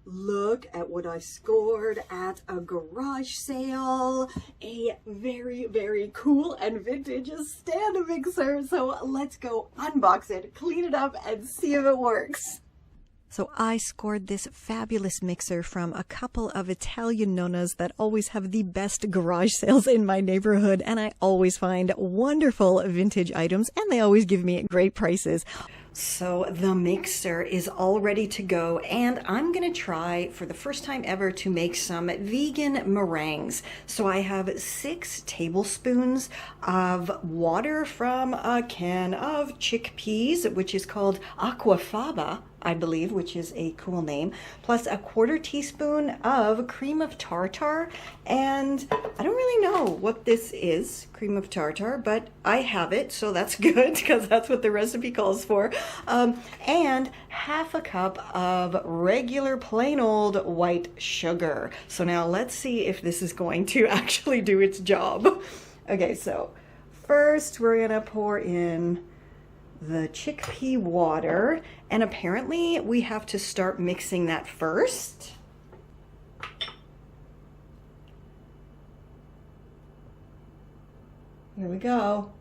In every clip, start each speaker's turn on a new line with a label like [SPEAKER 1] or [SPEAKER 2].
[SPEAKER 1] look at what I scored at a garage sale. A very, very cool and vintage stand mixer. So let's go unbox it, clean it up, and see if it works. So I scored this fabulous mixer from a couple of Italian nonnas that always have the best garage sales in my neighborhood, and I always find wonderful vintage items, and they always give me great prices. So the mixer is all ready to go, and I'm gonna try for the first time ever to make some vegan meringues. So I have 6 tablespoons of water from a can of chickpeas, which is called aquafaba, I believe, which is a cool name, plus a 1/4 teaspoon of cream of tartar. And I don't really know what this is, cream of tartar, but I have it, so that's good because that's what the recipe calls for. And 1/2 cup of regular plain old white sugar. So now let's see if this is going to actually do its job. Okay, so first we're gonna pour in the chickpea water, and apparently we have to start mixing that first. Here we go.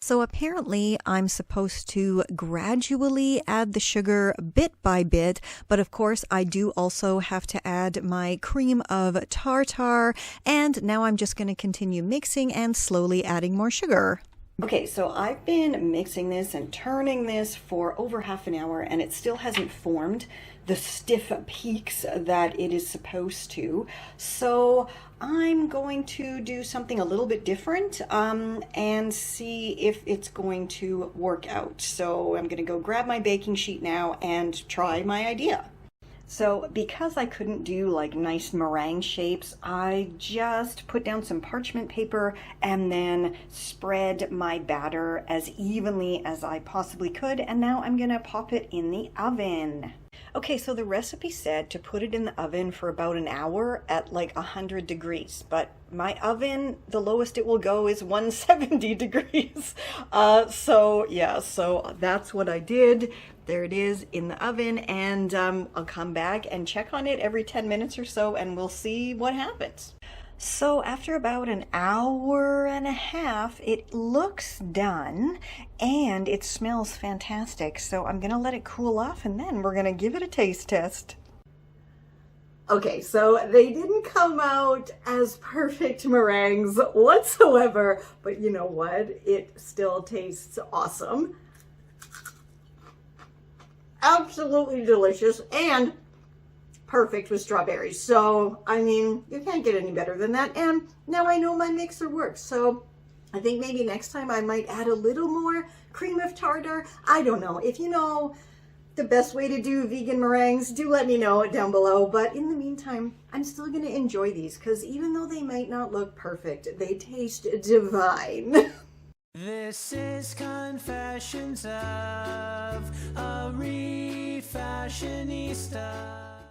[SPEAKER 1] So apparently I'm supposed to gradually add the sugar bit by bit, but of course I do also have to add my cream of tartar, and now I'm just going to continue mixing and slowly adding more sugar. Okay, so I've been mixing this and turning this for over half an hour, and it still hasn't formed the stiff peaks that it is supposed to. So I'm going to do something a little bit different and see if it's going to work out. So I'm going to go grab my baking sheet now and try my idea. So because I couldn't do like nice meringue shapes, I just put down some parchment paper and then spread my batter as evenly as I possibly could. And now I'm gonna pop it in the oven. Okay, so the recipe said to put it in the oven for about an hour at like 100 degrees, but my oven, the lowest it will go is 170 degrees. So yeah, so that's what I did. There it is in the oven, and I'll come back and check on it every 10 minutes or so, and we'll see what happens. So after about an hour and a half, it looks done and it smells fantastic. So I'm gonna let it cool off and then we're gonna give it a taste test. Okay, so they didn't come out as perfect meringues whatsoever, but you know what? It still tastes awesome. Absolutely delicious and perfect with strawberries. So, I mean, you can't get any better than that. And now I know my mixer works. So I think maybe next time I might add a little more cream of tartar. I don't know. If you know the best way to do vegan meringues, do let me know down below. But in the meantime, I'm still going to enjoy these because even though they might not look perfect, they taste divine.
[SPEAKER 2] This is Confessions of a Refashionista.